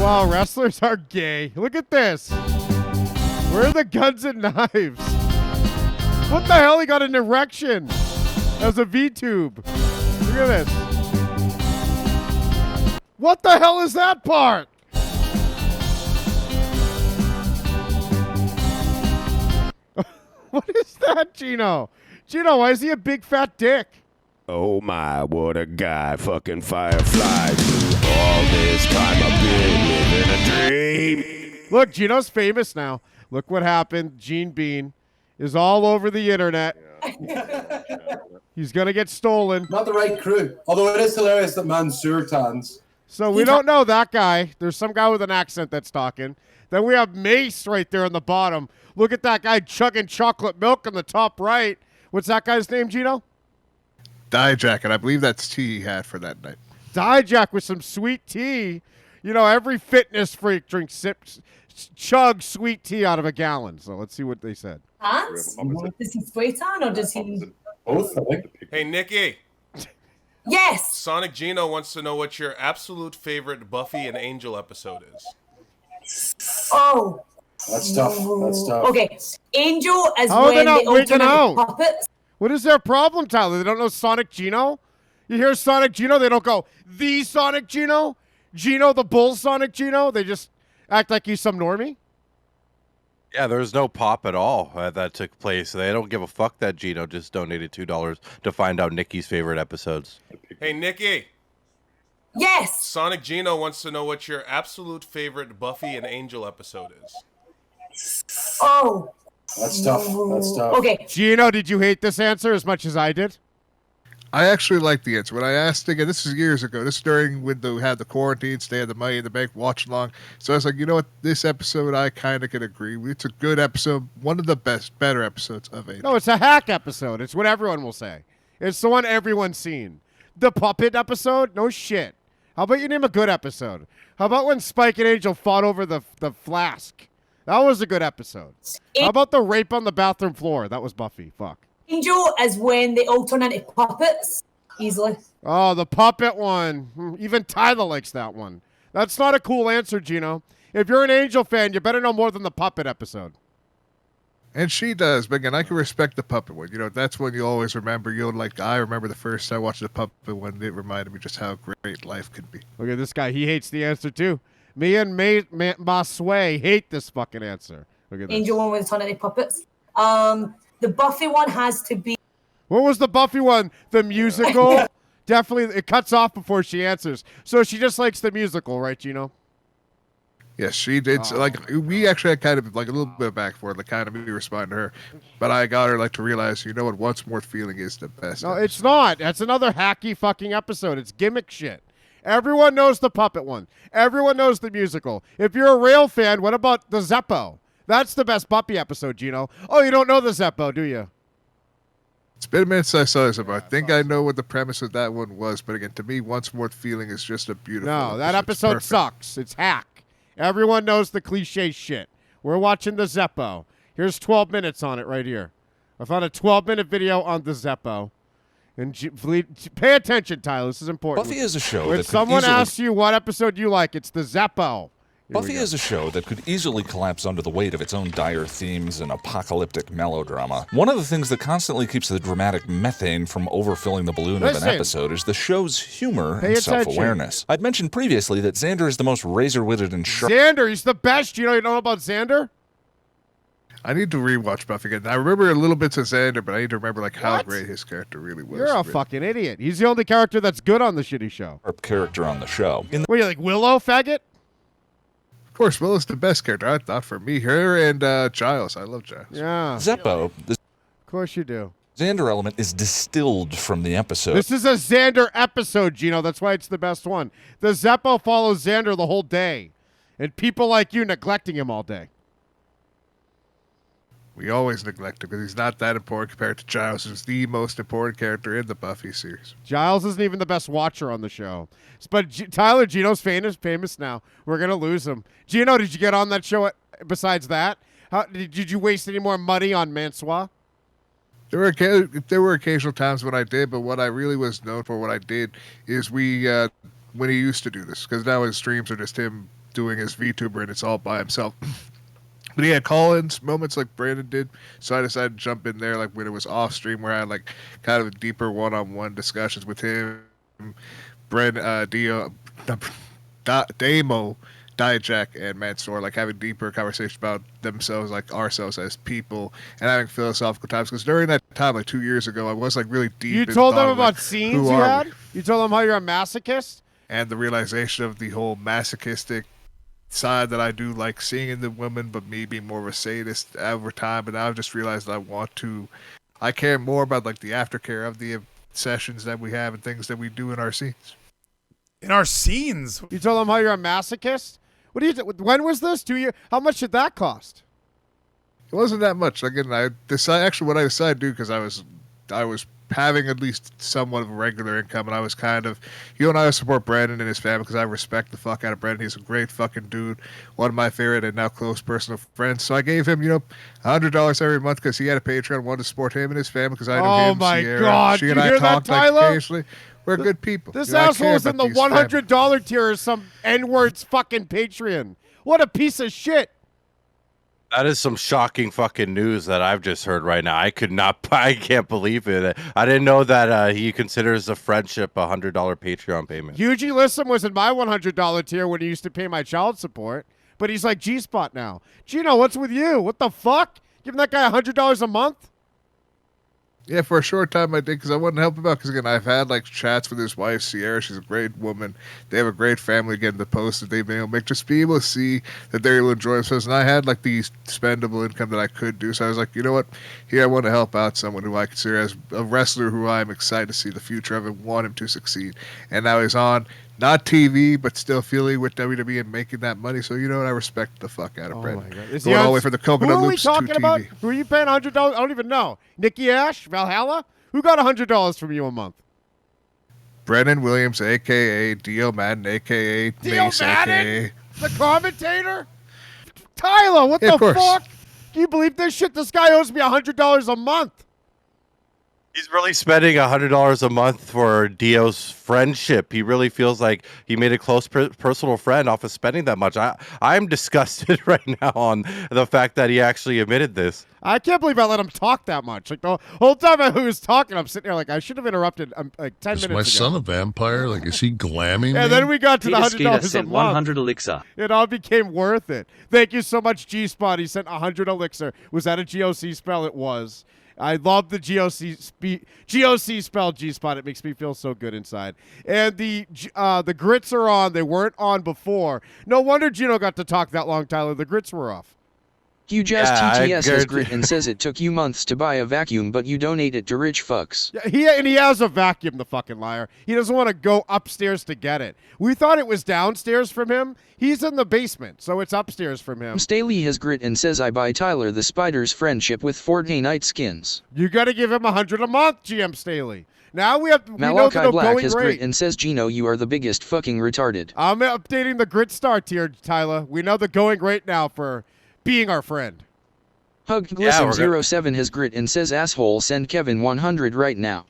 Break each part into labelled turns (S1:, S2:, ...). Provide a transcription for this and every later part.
S1: Wow, wrestlers are gay. Look at this. Where are the guns and knives? What the hell? He got an erection as a V-tube. Look at this. What the hell is that part? What is that, Geno? Geno, why is he a big fat dick?
S2: Oh my, what a guy, fucking Firefly. All this time I've been living a dream.
S1: Look, Geno's famous now. Look what happened. Gene Bean is all over the internet. He's going to get stolen.
S3: Not the right crew. Although it is hilarious that Mansoor tans.
S1: So we don't know that guy. There's some guy with an accent that's talking. Then we have Mace right there on the bottom. Look at that guy chugging chocolate milk on the top right. What's that guy's name, Geno?
S4: Jacket. I believe that's tea he had for that night.
S1: Jack with some sweet tea. You know, every fitness freak drinks chug sweet tea out of a gallon. So let's see what they said.
S5: Hans? Does he sweat on or does he...
S3: Both, I think.
S6: Hey, Nikki.
S5: Yes!
S6: Sonic Geno wants to know what your absolute favorite Buffy and Angel episode is.
S5: Oh.
S3: That's tough. That's tough.
S5: Okay. Angel is
S1: How are they
S5: when
S1: not
S5: they
S1: waking out?
S5: puppets.
S1: What is their problem, Tyler? They don't know Sonic Geno? You hear Sonic Geno, they don't go, the Sonic Geno? Geno the Bull Sonic Geno? They just act like he's some normie?
S7: Yeah, there's no pop at all that took place. They don't give a fuck that Geno just donated $2 to find out Nikki's favorite episodes.
S6: Hey, Nikki.
S5: Yes!
S6: Sonic Geno wants to know what your absolute favorite Buffy and Angel episode is.
S5: Oh.
S3: That's tough. That's tough.
S5: Okay.
S1: Geno, did you hate this answer as much as I did?
S4: I actually like the answer. When I asked again, this is years ago. This is during when they had the quarantine, stay at the Money in the Bank, watch along. So I was like, you know what? This episode, I kind of can agree. It's a good episode. One of the better episodes of Angel.
S1: No, it's a hack episode. It's what everyone will say. It's the one everyone's seen. The puppet episode? No shit. How about you name a good episode? How about when Spike and Angel fought over the flask? That was a good episode. How about the rape on the bathroom floor? That was Buffy. Fuck.
S5: Angel is when they all turn into puppets. Easily.
S1: Oh, the puppet one. Even Tyler likes that one. That's not a cool answer, Geno. If you're an Angel fan, you better know more than the puppet episode.
S4: And she does, but again, I can respect the puppet one. You know, that's one you always remember. I remember the first time I watched the puppet one. It reminded me just how great life could be.
S1: Look at this guy. He hates the answer, too. Me and Masway hate this fucking answer. Look at this.
S5: Angel one when they turn into puppets. The Buffy one has to be...
S1: What was the Buffy one? The musical? Definitely, it cuts off before she answers. So she just likes the musical, right, Geno?
S4: Yes, she did. So, like, we actually had kind of like a little bit back and forth, like kind of me responding to her. But I got her like to realize, you know what, Once More Feeling is the best.
S1: No, it's not. That's another hacky fucking episode. It's gimmick shit. Everyone knows the puppet one. Everyone knows the musical. If you're a Rail fan, what about the Zeppo? That's the best Buffy episode, Geno. Oh, you don't know the Zeppo, do you?
S4: It's been a minute since I saw this. I think I know what the premise of that one was. But again, to me, Once More Feeling is just a beautiful
S1: No, that episode sucks. It's hack. Everyone knows the cliche shit. We're watching the Zeppo. Here's 12 minutes on it right here. I found a 12-minute video on the Zeppo. And pay attention, Tyler. This is important.
S8: Buffy is a show
S1: when
S8: that
S1: someone asks you what episode you like, it's the Zeppo.
S8: Buffy is a show that could easily collapse under the weight of its own dire themes and apocalyptic melodrama. One of the things that constantly keeps the dramatic methane from overfilling the balloon of an episode is the show's humor and self-awareness. I'd mentioned previously that Xander is the most razor-witted and sharp...
S1: Xander, he's the best. You know about Xander?
S4: I need to rewatch Buffy again. I remember a little bits of Xander, but I need to remember like how great his character really was.
S1: You're a fucking idiot. He's the only character that's good on the shitty show.
S8: ...character on the show.
S1: What are you, like Willow, faggot?
S4: Of course, Willow's the best character. I thought for me, her and Giles. I love Giles.
S1: Yeah.
S8: Zeppo.
S1: Of course you do.
S8: Xander element is distilled from the episode.
S1: This is a Xander episode, Geno. That's why it's the best one. The Zeppo follows Xander the whole day. And people like you neglecting him all day.
S4: We always neglect him because he's not that important compared to Giles, who's the most important character in the Buffy series.
S1: Giles isn't even the best watcher on the show. But Tyler, Geno's famous now. We're going to lose him. Geno, did you get on that show besides that? Did you waste any more money on Mansoir?
S4: There were occasional times when I did, but what I really was known for, what I did, is when he used to do this, because now his streams are just him doing his VTuber and it's all by himself. But he had call-ins, moments like Brandon did, so I decided to jump in there like when it was off-stream where I had like kind of deeper one-on-one discussions with him, Brandon, Damo, Dijak, and Mansoor, like having deeper conversations about themselves, like ourselves as people, and having philosophical times. Because during that time, like 2 years ago, I was like really deep.
S1: You told them about scenes you had? You told them how you're a masochist?
S4: And the realization of the whole masochistic side that I do like seeing in the women, but me being more of a sadist over time. But now I've just realized that I care more about like the aftercare of the sessions that we have and things that we do in our scenes.
S9: In our scenes?
S1: You told them how you're a masochist? What do you? When was this? 2 years? How much did that cost?
S4: It wasn't that much. Again, what I decided to do, because I was having at least somewhat of a regular income, and I was kind of, and I support Brandon and his family because I respect the fuck out of Brandon. He's a great fucking dude, one of my favorite and now close personal friends. So I gave him, $100 every month because he had a Patreon, wanted to support him and his family because I knew him.
S1: Oh my
S4: Sierra,
S1: God!
S4: she
S1: Do
S4: and
S1: you
S4: I
S1: hear that,
S4: talked like
S1: Tyler?
S4: occasionally. We're good people.
S1: This
S4: I care
S1: asshole's in
S4: about
S1: the
S4: these
S1: $100 tier or some N-words fucking Patreon. What a piece of shit.
S7: That is some shocking fucking news that I've just heard right now. I can't believe it. I didn't know that he considers a friendship $100 Patreon payment.
S1: Eugene Lissam was in my $100 tier when he used to pay my child support, but he's like G-Spot now. Geno, what's with you? What the fuck? Giving that guy $100 a month?
S4: Yeah, for a short time I did because I wanted to help him out. Because again, I've had like chats with his wife Sierra. She's a great woman. They have a great family. Again, the posts that they've been able to make, just be able to see that they're able to enjoy themselves. And I had like the spendable income that I could do. So I was like, you know what? Here I want to help out someone who I consider as a wrestler who I'm excited to see the future of and want him to succeed. And now he's on. Not TV, but still feeling with WWE and making that money. So, you know what? I respect the fuck out of Brandon. Going all the way from the coconut loops to TV.
S1: Who are we talking about? Who are you paying $100? I don't even know. Nikki Ash? Valhalla? Who got $100 from you a month?
S4: Brennan Williams, a.k.a. Dio Madden, a.k.a. Mace, a.k.a.
S1: The commentator? Tyler, what the fuck? Can you believe this shit? This guy owes me $100 a month.
S7: He's really spending $100 a month for Dio's friendship. He really feels like he made a close personal friend off of spending that much. I'm disgusted right now on the fact that he actually admitted this.
S1: I can't believe I let him talk that much. Like the whole time he was talking, I'm sitting there like I should have interrupted like 10 minutes ago.
S10: Is my son a vampire? Like, is he glamming me?
S1: And then we got to the $100 a month.
S11: 100 elixir.
S1: It all became worth it. Thank you so much, G-Spot. He sent 100 elixir. Was that a GOC spell? It was. I love the GOC spell, G-Spot. It makes me feel so good inside. And the grits are on. They weren't on before. No wonder Geno got to talk that long, Tyler. The grits were off.
S12: Huge TTS has grit and says it took you months to buy a vacuum, but you donate it to rich fucks.
S1: Yeah, he has a vacuum, the fucking liar. He doesn't want to go upstairs to get it. We thought it was downstairs from him. He's in the basement, so it's upstairs from him.
S12: Staley has grit and says I buy Tyler the Spider's friendship with Fortnite skins.
S1: You got to give him $100 a month, GM Staley. Now we know
S12: Malachi Black has grit and says Geno, you are the biggest fucking retarded.
S1: I'm updating the grit star tier, Tyler. We know the going rate now for being our friend.
S12: Hug Glisten 07 has grit and says asshole send Kevin 100 right now.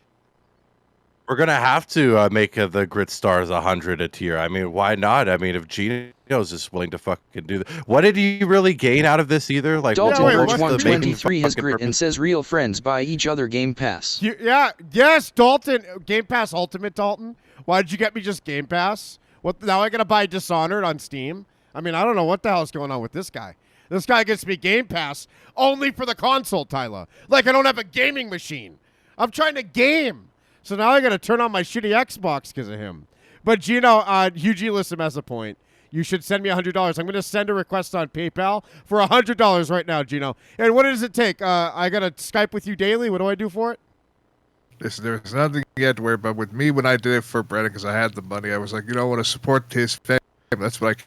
S7: We're going to have to make the grit stars 100 a tier. I mean, why not? I mean, if Geno's just willing to fucking do that. What did he really gain out of this either? Like,
S12: Dalton Birch 123 has grit and says real friends buy each other Game Pass.
S1: Yes, Dalton. Game Pass Ultimate, Dalton. Why did you get me just Game Pass? What? Now I got to buy Dishonored on Steam? I mean, I don't know what the hell's going on with this guy. This guy gets me Game Pass only for the console, Tyler. Like I don't have a gaming machine. I'm trying to game. So now I got to turn on my shitty Xbox because of him. But Geno, Hugh Lissam has a point. You should send me $100. I'm going to send a request on PayPal for $100 right now, Geno. And what does it take? I got to Skype with you daily. What do I do for it?
S4: Listen, there's nothing you had to worry about. With me, when I did it for Brennan, because I had the money, I was like, I want to support his family. That's what I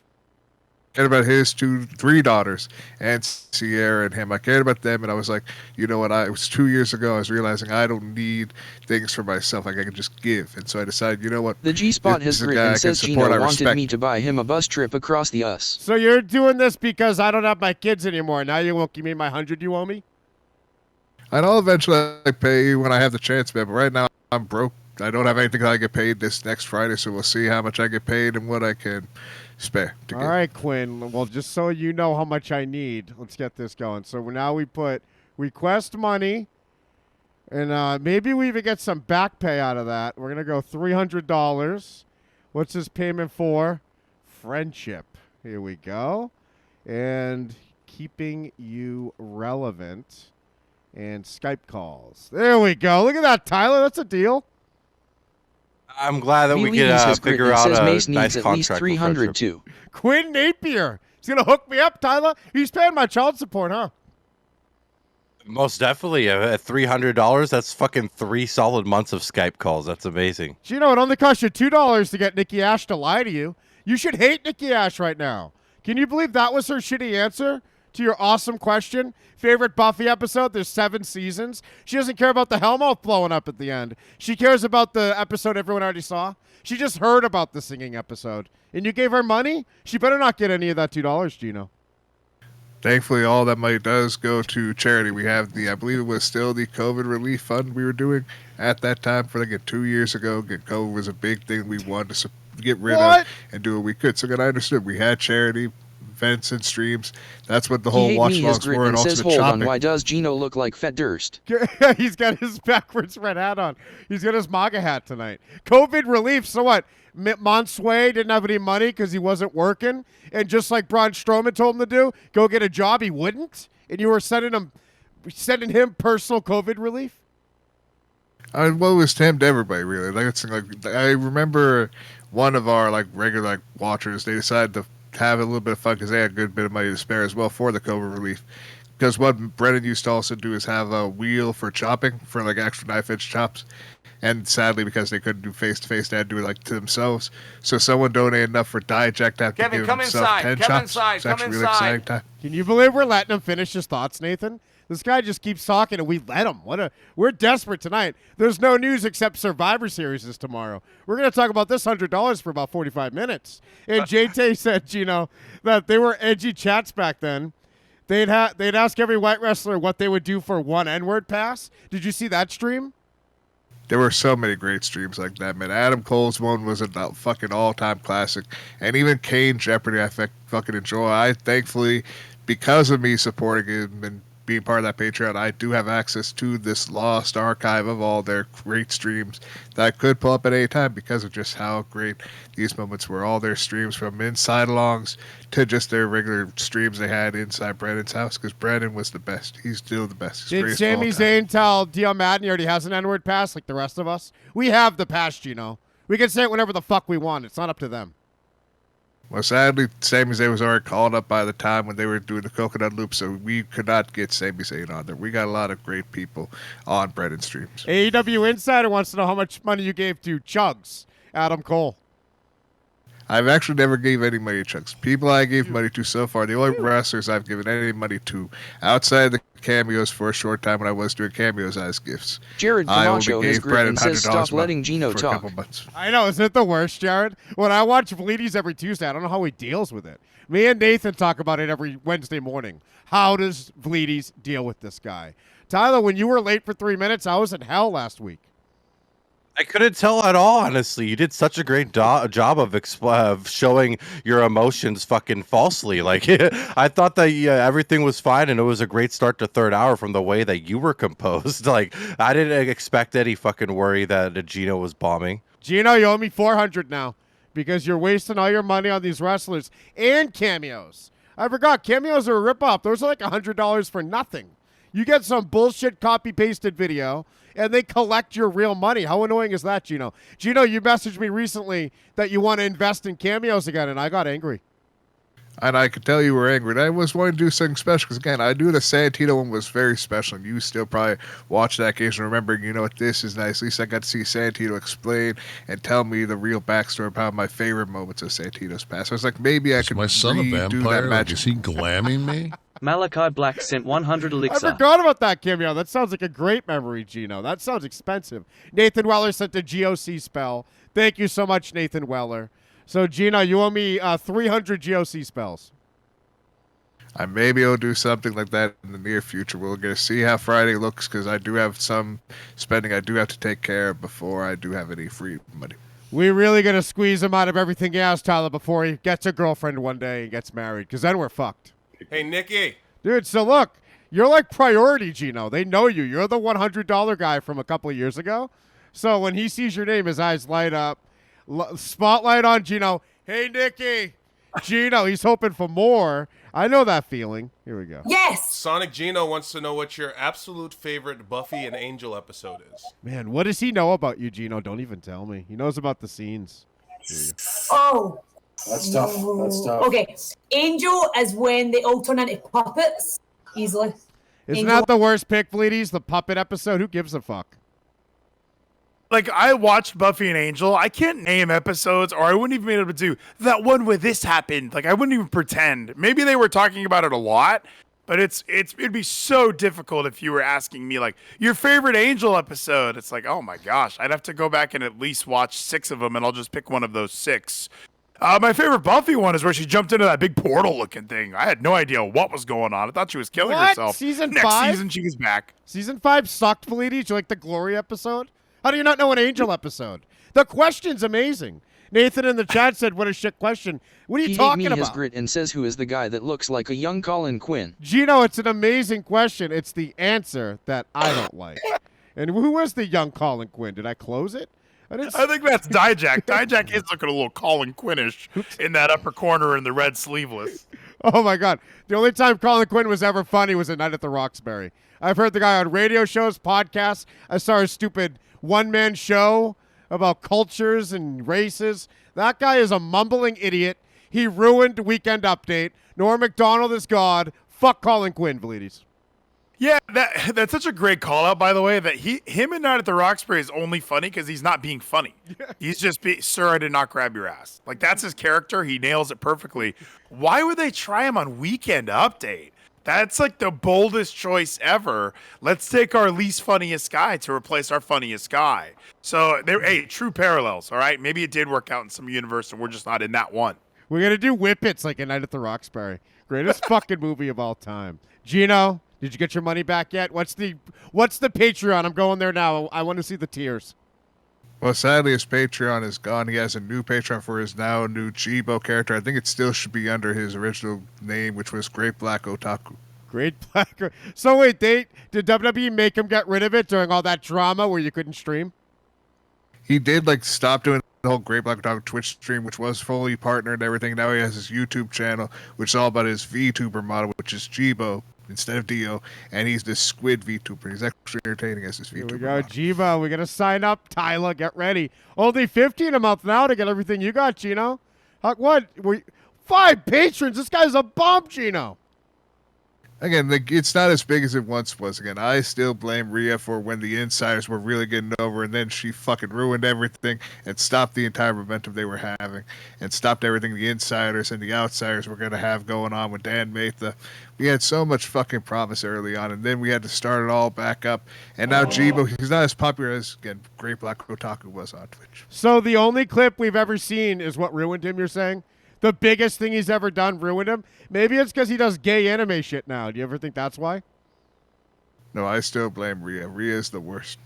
S4: cared about, his 3 daughters and Sierra and him. I cared about them, and I was like, you know what? It was 2 years ago. I was realizing I don't need things for myself. Like I can just give. And so I decided, you know what?
S12: The G-Spot has grit and says Geno wanted me to buy him a bus trip across the US.
S1: So you're doing this because I don't have my kids anymore. Now you won't give me my 100 you owe me?
S4: I know eventually I pay you when I have the chance, man. But right now I'm broke. I don't have anything that I get paid this next Friday, so we'll see how much I get paid and what I can spare. To
S1: All
S4: give.
S1: right, Quinn. Well, just so you know how much I need, let's get this going. So now we put request money, and maybe we even get some back pay out of that. We're going to go $300. What's his payment for? Friendship. Here we go. And keeping you relevant and Skype calls. There we go. Look at that, Tyler. That's a deal.
S7: I'm glad that we could figure out a
S12: Mace
S7: nice
S12: needs at
S7: contract
S12: least
S7: for
S12: 300
S7: friendship.
S12: too.
S1: Quinn Napier. He's going to hook me up, Tyler. He's paying my child support, huh?
S7: Most definitely. At $300, that's fucking 3 solid months of Skype calls. That's amazing.
S1: It only cost you $2 to get Nikki Ash to lie to you. You should hate Nikki Ash right now. Can you believe that was her shitty answer to your awesome question? Favorite Buffy episode? There's 7 seasons. She doesn't care about the Hellmouth blowing up at the end. She cares about the episode everyone already saw. She just heard about the singing episode. And you gave her money? She better not get any of that $2, Geno.
S4: Thankfully, all that money does go to charity. We have I believe it was still the COVID relief fund we were doing at that time for like 2 years ago. COVID was a big thing we wanted to get rid of and do what we could. So again, I understood we had charity events and streams. That's what the whole watch logs were and
S12: says,
S4: ultimate
S12: hold
S4: shopping.
S12: on, why does Geno look like Fat Durst?
S1: He's got his backwards red hat on. He's got his MAGA hat tonight. COVID relief. So what? Monsway didn't have any money because he wasn't working. And just like Braun Strowman told him to do, go get a job, he wouldn't. And you were sending him personal COVID relief?
S4: Well, it was to him to everybody, really. I remember one of our regular watchers, they decided to have a little bit of fun because they had a good bit of money to spare as well for the COVID relief. Because what Brennan used to also do is have a wheel for chopping, for extra knife edge chops. And sadly, because they couldn't do face-to-face, they had to do it to themselves. So someone donated enough for Dijak to have to give himself 10 chops. It's actually really exciting time.
S1: Can you believe we're letting him finish his thoughts, Nathan? This guy just keeps talking, and we let him. We're desperate tonight. There's no news except Survivor Series is tomorrow. We're going to talk about this $100 for about 45 minutes. And JT said, that they were edgy chats back then. They'd ask every white wrestler what they would do for one N-word pass. Did you see that stream?
S4: There were so many great streams like that, man. Adam Cole's one was a fucking all-time classic. And even Kane Jeopardy, I fucking enjoy. I thankfully, because of me supporting him and being part of that Patreon, I do have access to this lost archive of all their great streams that I could pull up at any time because of just how great these moments were. All their streams, from inside alongs to just their regular streams they had inside Brandon's house, because Brandon was the best. He's still the best.
S1: Did Sami Zayn tell D.L. Madden he already has an N-word pass like the rest of us? We have the pass, We can say it whenever the fuck we want. It's not up to them.
S4: Well, sadly, Sami Zayn was already called up by the time when they were doing the coconut loop, so we could not get Sami Zayn on there. We got a lot of great people on Brandon streams.
S1: AEW Insider wants to know how much money you gave to Chugs, Adam Cole.
S4: I've actually never gave any money to Chugs. People I gave money to so far, the only wrestlers I've given any money to outside the cameos for a short time when I was doing cameos as gifts.
S12: Jared Camacho has written and says stop letting Geno talk.
S1: I know, isn't it the worst, Jared? When I watch Bleedies every Tuesday, I don't know how he deals with it. Me and Nathan talk about it every Wednesday morning. How does Bleedies deal with this guy? Tyler, when you were late for 3 minutes, I was in hell last week.
S7: I couldn't tell at all, honestly. You did such a great job of showing your emotions fucking falsely. I thought that everything was fine, and it was a great start to third hour from the way that you were composed. I didn't expect any fucking worry that Geno was bombing.
S1: Geno, you owe me $400 now because you're wasting all your money on these wrestlers and cameos. I forgot, cameos are a ripoff. Those are like $100 for nothing. You get some bullshit copy-pasted video, and they collect your real money. How annoying is that, Geno? Geno, you messaged me recently that you want to invest in cameos again, and I got angry.
S4: And I could tell you were angry. And I was wanting to do something special because, again, I knew the Santino one was very special. And you still probably watch that case and remember, this is nice. At least I got to see Santino explain and tell me the real backstory about my favorite moments of Santino's past. I was like, maybe I could
S10: my son a vampire?
S4: That
S10: is he glamming me?
S11: Malachi Black sent 100 elixir.
S1: I forgot about that cameo. That sounds like a great memory, Geno. That sounds expensive. Nathan Weller sent a GOC spell. Thank you so much, Nathan Weller. So, Geno, you owe me 300 GOC spells.
S4: I maybe will do something like that in the near future. We're going to see how Friday looks because I do have some spending I do have to take care of before I do have any free money.
S1: We really gonna squeeze him out of everything else, Tyler, before he gets a girlfriend one day and gets married, because then we're fucked.
S6: Hey, Nikki.
S1: Dude, so look, you're like priority, Geno. They know you. You're the $100 guy from a couple of years ago. So when he sees your name, his eyes light up. Spotlight on Geno. Hey, Nikki. Geno, he's hoping for more. I know that feeling. Here we go.
S5: Yes.
S6: Sonic Geno wants to know what your absolute favorite Buffy and Angel episode is.
S1: Man, what does he know about you, Geno? Don't even tell me. He knows about the scenes.
S5: Oh.
S3: That's tough. That's tough.
S5: Okay. Angel is when they all turn into puppets. Easily.
S1: Isn't
S5: Angel.
S1: that the worst pick, Bleedies? The puppet episode? Who gives a fuck?
S9: Like, I watched Buffy and Angel. I can't name episodes, or I wouldn't even be able to do that one where this happened. Like, I wouldn't even pretend. Maybe they were talking about it a lot, but it'd be so difficult if you were asking me, like, your favorite Angel episode. It's like, oh my gosh, I'd have to go back and at least watch 6 of them, and I'll just pick one of those 6. My favorite Buffy one is where she jumped into that big portal-looking thing. I had no idea what was going on. I thought she was killing herself.
S1: Season
S9: Next
S1: 5?
S9: season, she was back.
S1: Season 5 sucked, Bleedies. You like the Glory episode? How do you not know an Angel episode? The question's amazing. Nathan in the chat said, what a shit question. What are you talking
S12: He his
S1: about?
S12: grit and says who is the guy that looks like a young Colin Quinn.
S1: Geno, it's an amazing question. It's the answer that I don't like. And who was the young Colin Quinn? Did I close it?
S9: I think that's Dijak. Dijak is looking a little Colin Quinnish in that upper corner in the red sleeveless.
S1: Oh, my God. The only time Colin Quinn was ever funny was at Night at the Roxbury. I've heard the guy on radio shows, podcasts. I saw his stupid one-man show about cultures and races. That guy is a mumbling idiot. He ruined Weekend Update. Norm Macdonald is God. Fuck Colin Quinn, Bleedies.
S9: Yeah, that's such a great call out, by the way, that him and Night at the Roxbury is only funny because he's not being funny. He's just sir, I did not grab your ass. Like, that's his character. He nails it perfectly. Why would they try him on Weekend Update? That's like the boldest choice ever. Let's take our least funniest guy to replace our funniest guy. So, hey, true parallels, all right? Maybe it did work out in some universe and we're just not in that one.
S1: We're going to do Whippets like a Night at the Roxbury. Greatest fucking movie of all time. Geno, did you get your money back yet? What's the Patreon? I'm going there now. I want to see the tiers.
S4: Well, sadly, his Patreon is gone. He has a new Patreon for his now new Jibo character. I think it still should be under his original name, which was Great Black Otaku.
S1: Great Black. So wait, did WWE make him get rid of it during all that drama where you couldn't stream?
S4: He did stop doing the whole Great Black Otaku Twitch stream, which was fully partnered and everything. Now he has his YouTube channel, which is all about his VTuber model, which is Jibo instead of Dio, and he's the squid VTuber. He's actually entertaining as his VTuber.
S1: Here we go, Jibo. We're gonna sign up, Tyler. Get ready. Only $15 a month now to get everything you got, Geno. What? 5 patrons. This guy's a bomb, Geno.
S4: Again, it's not as big as it once was. Again, I still blame Rhea for when the insiders were really getting over, and then she fucking ruined everything and stopped the entire momentum they were having, and stopped everything the insiders and the outsiders were going to have going on with Dan Matha. We had so much fucking promise early on, and then we had to start it all back up. And now Jibo, he's not as popular as, again, Great Black Otaku was on Twitch.
S1: So the only clip we've ever seen is what ruined him, you're saying? The biggest thing he's ever done ruined him? Maybe it's because he does gay anime shit now. Do you ever think that's why?
S4: No, I still blame Rhea. Rhea is the worst.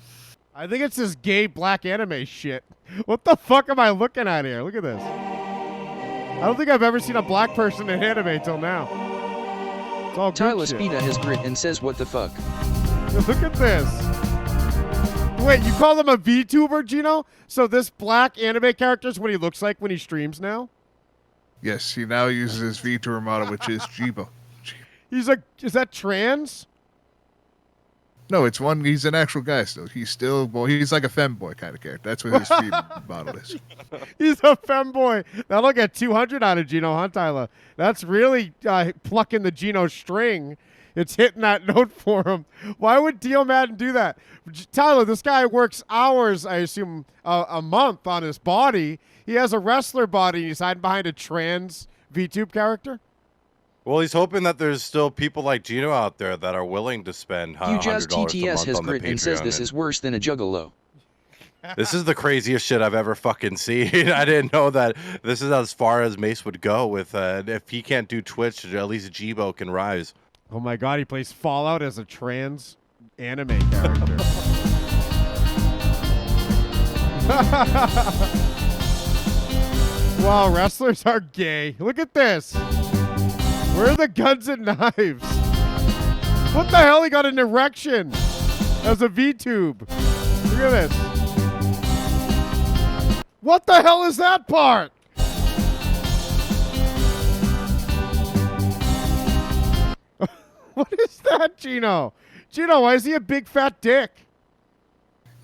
S1: I think it's this gay black anime shit. What the fuck am I looking at here? Look at this. I don't think I've ever seen a black person in anime till now. It's all good
S12: TylaSpida has grit and says what the fuck.
S1: Look at this. Wait, you call him a VTuber, Geno? So this black anime character is what he looks like when he streams now?
S4: Yes, he now uses his VTuber model, which is Jibo.
S1: Is that trans?
S4: No, he's an actual guy still. He's like a femboy kind of character. That's what his VTuber model is.
S1: He's a femboy. That'll get 200 out of Geno, huh, Tyler? That's really plucking the Geno string. It's hitting that note for him. Why would Dio Madden do that? Tyler, this guy works hours, I assume, a month on his body. He has a wrestler body, and he's hiding behind a trans VTube character?
S7: Well, he's hoping that there's still people like Geno out there that are willing to spend $100
S12: Ujaz
S7: a
S12: TTS
S7: month
S12: has
S7: on the
S12: grit and says this is worse than a juggalo.
S7: This is the craziest shit I've ever fucking seen. I didn't know that this is as far as Mace would go with if he can't do Twitch, at least Jibo can rise.
S1: Oh my god, he plays Fallout as a trans anime character. Wow, wrestlers are gay. Look at this. Where are the guns and knives? What the hell? He got an erection as a V-tube. Look at this. What the hell is that part? What is that, Geno? Geno, why is he a big fat dick?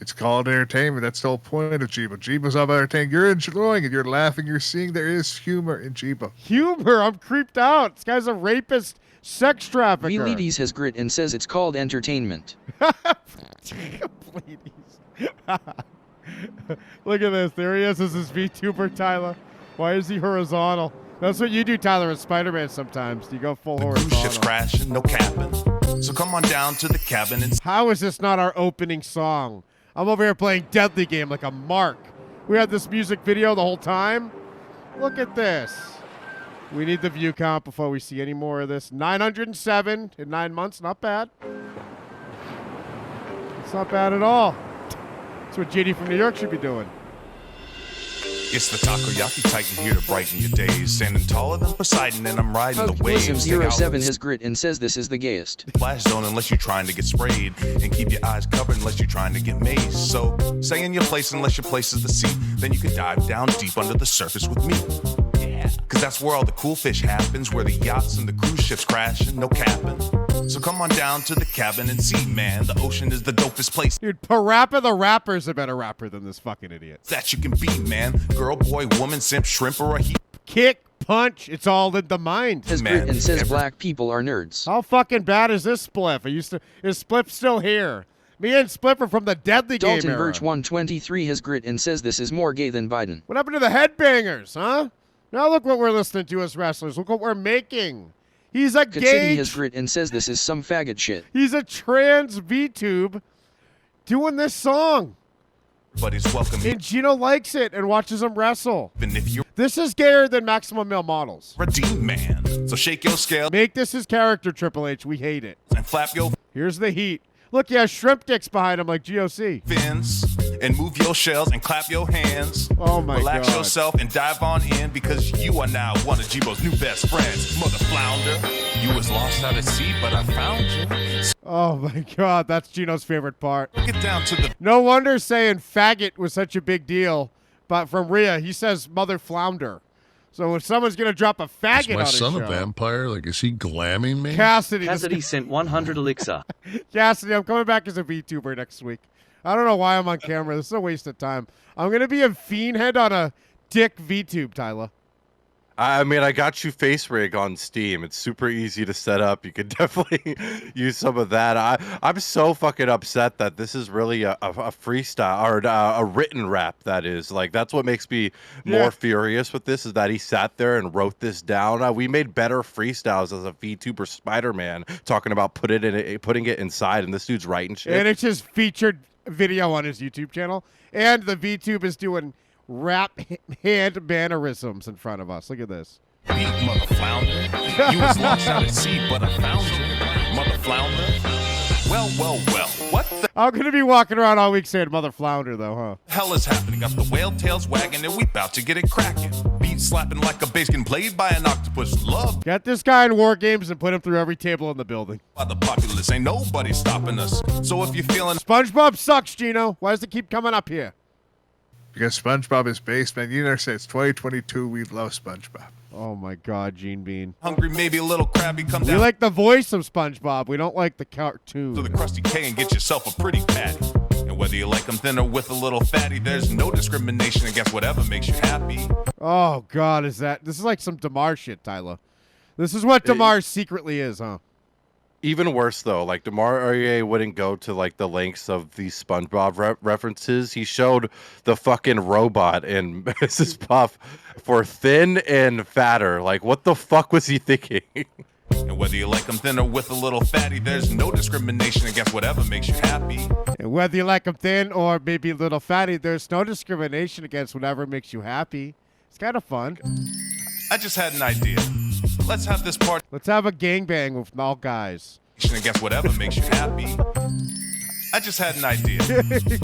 S4: It's called entertainment. That's the whole point of Jibo. Jibo's all about entertainment. You're enjoying it. You're laughing. You're seeing there is humor in Jibo.
S1: Humor? I'm creeped out. This guy's a rapist, sex trafficker.
S12: V-Ladies has grit and says it's called entertainment.
S1: Look at this. There he is. This is VTuber Tyler. Why is he horizontal? That's what you do, Tyler, as Spider-Man sometimes. You go full horizontal.
S13: Cruise ship's crashing, no cabin. So come on down to the cabin and...
S1: How is this not our opening song? I'm over here playing Deadly Game like a mark. We had this music video the whole time. Look at this. We need the view count before we see any more of this. 907 in 9 months. Not bad. It's not bad at all. That's what JD from New York should be doing.
S13: It's the Takoyaki Titan here to brighten your days. Standing taller than Poseidon and I'm riding the waves.
S12: Wisdom07 has grit and says this is the gayest.
S13: Flash zone unless you're trying to get sprayed. And keep your eyes covered unless you're trying to get mazed. So stay in your place unless your place is the sea. Then you can dive down deep under the surface with me. Yeah, cause that's where all the cool fish happens. Where the yachts and the cruise ships crashing, no capping. So come on down to the cabin and see, man. The ocean is the dopest place.
S1: Dude, Parappa the Rapper's a better rapper than this fucking idiot.
S13: That you can be, man. Girl, boy, woman, simp, shrimp, or a heat.
S1: Kick, punch, it's all in the mind.
S12: Has grit and says black people are nerds.
S1: How fucking bad is this Spliff? Is Spliff still here? Me and Spliff are from the Deadly Game
S12: Dalton
S1: era.
S12: Birch 123 has grit and says this is more gay than Biden.
S1: What happened to the headbangers, huh? Now look what we're listening to as wrestlers. Look what we're making. He's a
S12: Good
S1: gay...
S12: City has grit and says this is some faggot shit.
S1: He's a trans VTube doing this song.
S13: But he's welcome.
S1: And Geno likes it and watches him wrestle.
S13: And if you're
S1: this is gayer than Maximum Male Models.
S13: Redeem man. So shake your scale.
S1: Make this his character, Triple H. We hate it.
S13: And flap your...
S1: Here's the heat. Look, he has shrimp dicks behind him like GOC.
S13: Fins. And move your shells and clap your hands.
S1: Oh my
S13: Relax
S1: God.
S13: yourself and dive on in because you are now one of Jibo's new best friends. Mother flounder. You was lost out at sea, but I found you.
S1: Oh my God, that's Geno's favorite part.
S13: Get down to the...
S1: No wonder saying faggot was such a big deal. But from Rhea, he says mother flounder. So if someone's going to drop a faggot
S10: Is my
S1: on his
S10: son
S1: show,
S10: a vampire? Like, is he glamming me?
S11: Cassidy sent 100 elixir.
S1: Cassidy, I'm coming back as a VTuber next week. I don't know why I'm on camera. This is a waste of time. I'm going to be a fiend head on a dick VTube, Tyler.
S7: I mean, I got you Face Rig on Steam. It's super easy to set up. You could definitely use some of that. I'm so fucking upset that this is really a freestyle or a written rap. That is like that's what makes me more furious with this is that he sat there and wrote this down. We made better freestyles as a VTuber Spider-Man talking about putting it inside, and this dude's writing shit.
S1: And it's his featured video on his YouTube channel, and the VTube is doing rap hand mannerisms in front of us. Look at this.
S13: Beat, mother flounder. You was lost out at sea, but I found you. Mother flounder. Well. What the
S1: I'm going to be walking around all week saying mother flounder, though, huh?
S13: hell is happening? Got the whale tails wagging and we about to get it cracking. Beat slapping like a bass getting played by an octopus. Love
S1: Get this guy in War Games and put him through every table in the building.
S13: by the populace. Ain't nobody stopping us. So if you're feeling...
S1: SpongeBob sucks, Geno. Why does it keep coming up here?
S4: Because SpongeBob is based, man. You never say it's 2022. We love SpongeBob.
S1: Oh my God, Gene Bean.
S13: hungry, maybe a little crabby, come
S1: We
S13: down
S1: like the voice of SpongeBob. We don't like the cartoon.
S13: to the Krusty K and get yourself a pretty patty. And whether you like them thin or with a little fatty, there's no discrimination against whatever makes you happy.
S1: Oh God, this is like some DeMar shit, Tyler. This is what DeMar secretly is, huh?
S7: Even worse though, like DeMar Aurier wouldn't go to like the lengths of these SpongeBob references. He showed the fucking robot in Mrs. Puff for thin and fatter. Like, what the fuck was he thinking?
S13: And whether you like them thin or with a little fatty, there's no discrimination against whatever makes you happy.
S1: And whether you like them thin or maybe a little fatty, there's no discrimination against whatever makes you happy. It's kind of fun.
S13: I just had an idea. Let's have this party
S1: Let's have a gangbang with all guys.
S13: against whatever makes you happy. I just had an idea.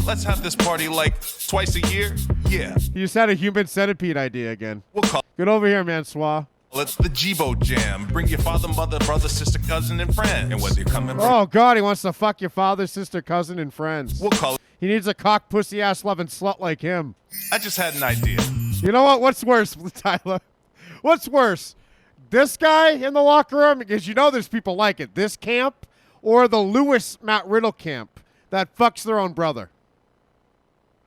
S13: Let's have this party like twice a year. Yeah.
S1: You just had a human centipede idea again.
S13: We'll call
S1: Get over here, man, Swa.
S13: it's the Jibo Jam. Bring your father, mother, brother, sister, cousin, and friends. And whether you're coming from
S1: Oh, God, he wants to fuck your father, sister, cousin, and friends.
S13: We'll call it.
S1: He needs a cock, pussy, ass loving slut like him.
S13: I just had an idea.
S1: You know what? What's worse, Tyler? What's worse? This guy in the locker room, because you know there's people like it, this camp, or the Lewis Matt Riddle camp that fucks their own brother?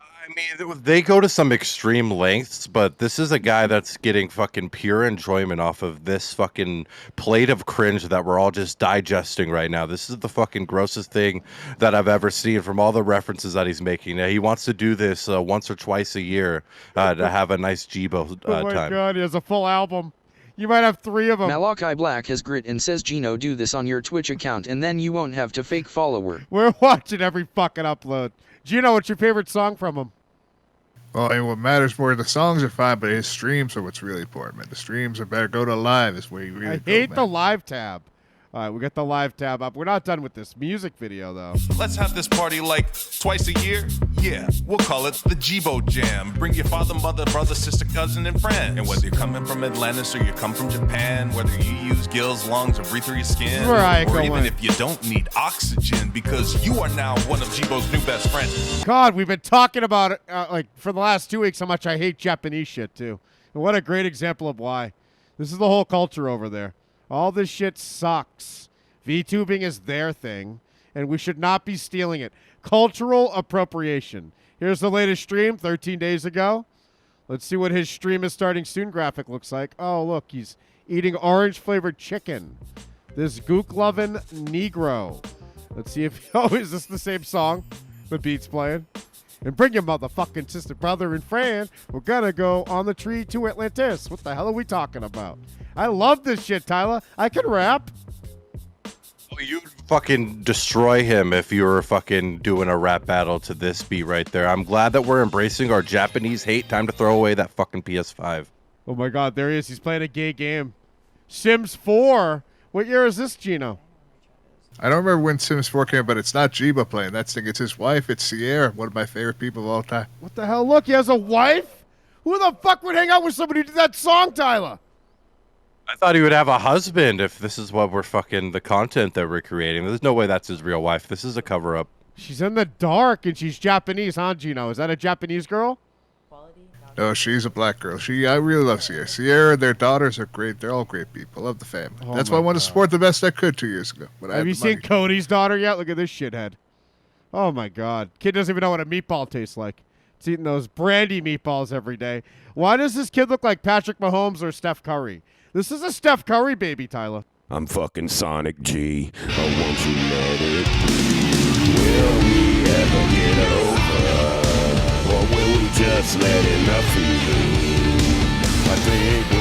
S7: I mean, they go to some extreme lengths, but this is a guy that's getting fucking pure enjoyment off of this fucking plate of cringe that we're all just digesting right now. This is the fucking grossest thing that I've ever seen from all the references that he's making. Now, he wants to do this once or twice a year to have a nice Jibo
S1: Oh my
S7: time.
S1: God, he has a full album. You might have 3 of them.
S12: Malachi Black has grit and says, Geno, do this on your Twitch account and then you won't have to fake follower.
S1: We're watching every fucking upload. Gino, what's your favorite song from him?
S4: Well, and what matters more, the songs are fine, but his streams are what's really important, man. The streams are better. Go to live is where you really
S1: I hate the live tab. All right, we got the live tab up. We're not done with this music video, though.
S13: Let's have this party like twice a year. Yeah, we'll call it the Jibo Jam. Bring your father, mother, brother, sister, cousin, and friends. And whether you're coming from Atlantis or you come from Japan, whether you use gills, lungs, or breathe through your skin,
S1: Where I
S13: or
S1: go
S13: even
S1: in.
S13: if you don't need oxygen, because you are now one of Jibo's new best friends.
S1: God, we've been talking about it like for the last 2 weeks how much I hate Japanese shit, too. And what a great example of why. This is the whole culture over there. All this shit sucks. VTubing is their thing, and we should not be stealing it. Cultural appropriation. Here's the latest stream 13 days ago. Let's see what his stream is starting soon graphic looks like. Oh, look, he's eating orange-flavored chicken. This gook-loving Negro. Let's see if... Oh, is this the same song the beat's playing? And bring your motherfucking sister, brother, and friend. We're gonna go on the tree to Atlantis. What the hell are we talking about? I love this shit, Tyler. I can rap.
S7: You'd fucking destroy him if you were fucking doing a rap battle to this beat right there. I'm glad that we're embracing our Japanese hate. Time to throw away that fucking PS5.
S1: Oh my God, there he is. He's playing a gay game. Sims 4. What year is this, Gino?
S4: I don't remember when Sims 4 came, but it's not Jibo playing. That's the thing. It's his wife. It's Sierra, one of my favorite people of all time.
S1: What the hell? Look, he has a wife? Who the fuck would hang out with somebody who did that song, Tyler?
S7: I thought he would have a husband if this is what we're fucking the content that we're creating. There's no way that's his real wife. This is a cover-up.
S1: She's in the dark and she's Japanese, huh, Gino? Is that a Japanese girl?
S4: No, she's a black girl. I really love Sierra. Sierra, their daughters are great. They're all great people. Love the family.
S1: Oh
S4: That's why I wanted to support the best I could 2 years ago. But
S1: Have you seen Cody's daughter yet? Look at this shithead. Oh my God. Kid doesn't even know what a meatball tastes like. It's eating those brandy meatballs every day. Why does this kid look like Patrick Mahomes or Steph Curry? This is a Steph Curry baby, Tyler.
S2: I'm fucking Sonic G. I want you let it be. Will we ever get over? Or will we just let enough of you? I think